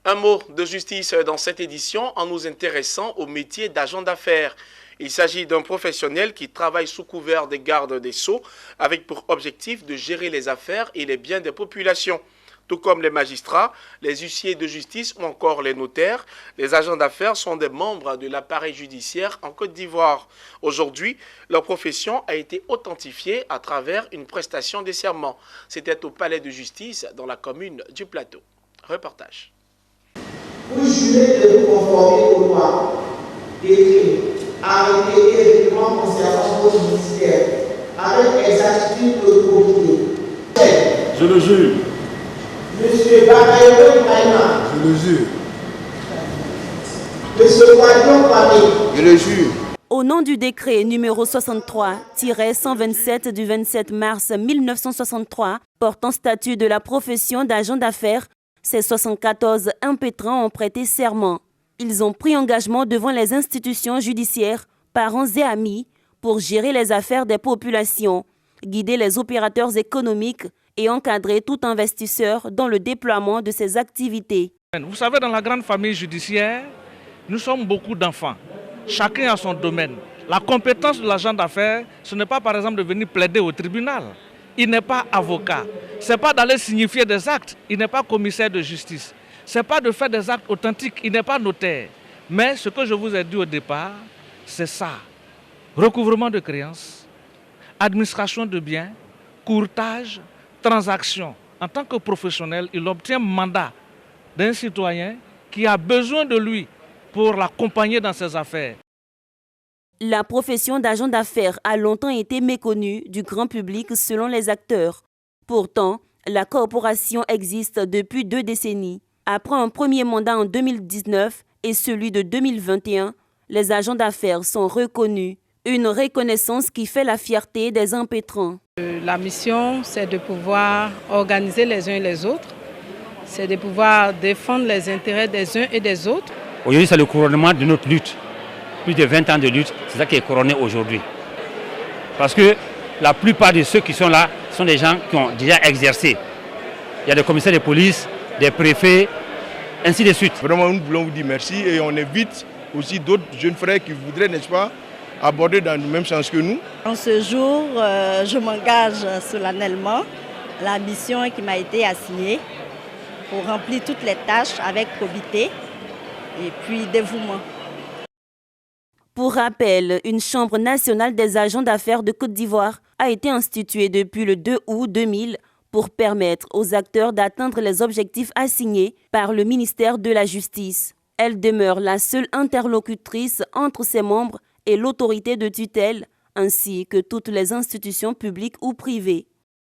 Un mot de justice dans cette édition en nous intéressant au métier d'agent d'affaires. Il s'agit d'un professionnel qui travaille sous couvert des gardes des Sceaux avec pour objectif de gérer les affaires et les biens des populations. Tout comme les magistrats, les huissiers de justice ou encore les notaires, les agents d'affaires sont des membres de l'appareil judiciaire en Côte d'Ivoire. Aujourd'hui, leur profession a été authentifiée à travers une prestation de serment. C'était au palais de justice dans la commune du Plateau. Reportage. Vous jurez de vous conformer aux lois, décrits, arrêtés et règlements concernant votre ministère, avec exactitude et probité. Je le jure. Monsieur Bakayoko Ibrahima. Je le jure. Monsieur Kwadion Kwame. Je le jure. Au nom du décret numéro 63-127 du 27 mars 1963 portant statut de la profession d'agent d'affaires, ces 74 impétrants ont prêté serment. Ils ont pris engagement devant les institutions judiciaires, parents et amis pour gérer les affaires des populations, guider les opérateurs économiques et encadrer tout investisseur dans le déploiement de ses activités. Vous savez, dans la grande famille judiciaire, nous sommes beaucoup d'enfants. Chacun a son domaine. La compétence de l'agent d'affaires, ce n'est pas par exemple de venir plaider au tribunal. Il n'est pas avocat. Ce n'est pas d'aller signifier des actes. Il n'est pas commissaire de justice. Ce n'est pas de faire des actes authentiques. Il n'est pas notaire. Mais ce que je vous ai dit au départ, c'est ça. Recouvrement de créances, administration de biens, courtage, transaction. En tant que professionnel, il obtient mandat d'un citoyen qui a besoin de lui pour l'accompagner dans ses affaires. La profession d'agent d'affaires a longtemps été méconnue du grand public selon les acteurs. Pourtant, la corporation existe depuis 2 décennies. Après un premier mandat en 2019 et celui de 2021, les agents d'affaires sont reconnus. Une reconnaissance qui fait la fierté des impétrants. La mission, c'est de pouvoir organiser les uns et les autres. C'est de pouvoir défendre les intérêts des uns et des autres. Aujourd'hui, c'est le couronnement de notre lutte. Plus de 20 ans de lutte, c'est ça qui est couronné aujourd'hui. Parce que la plupart de ceux qui sont là sont des gens qui ont déjà exercé. Il y a des commissaires de police, des préfets, ainsi de suite. Vraiment, nous voulons vous dire merci et on invite aussi d'autres jeunes frères qui voudraient, n'est-ce pas, aborder dans le même sens que nous. En ce jour, je m'engage solennellement à la mission qui m'a été assignée pour remplir toutes les tâches avec probité et puis dévouement. Pour rappel, une Chambre nationale des agents d'affaires de Côte d'Ivoire a été instituée depuis le 2 août 2000 pour permettre aux acteurs d'atteindre les objectifs assignés par le ministère de la Justice. Elle demeure la seule interlocutrice entre ses membres et l'autorité de tutelle, ainsi que toutes les institutions publiques ou privées.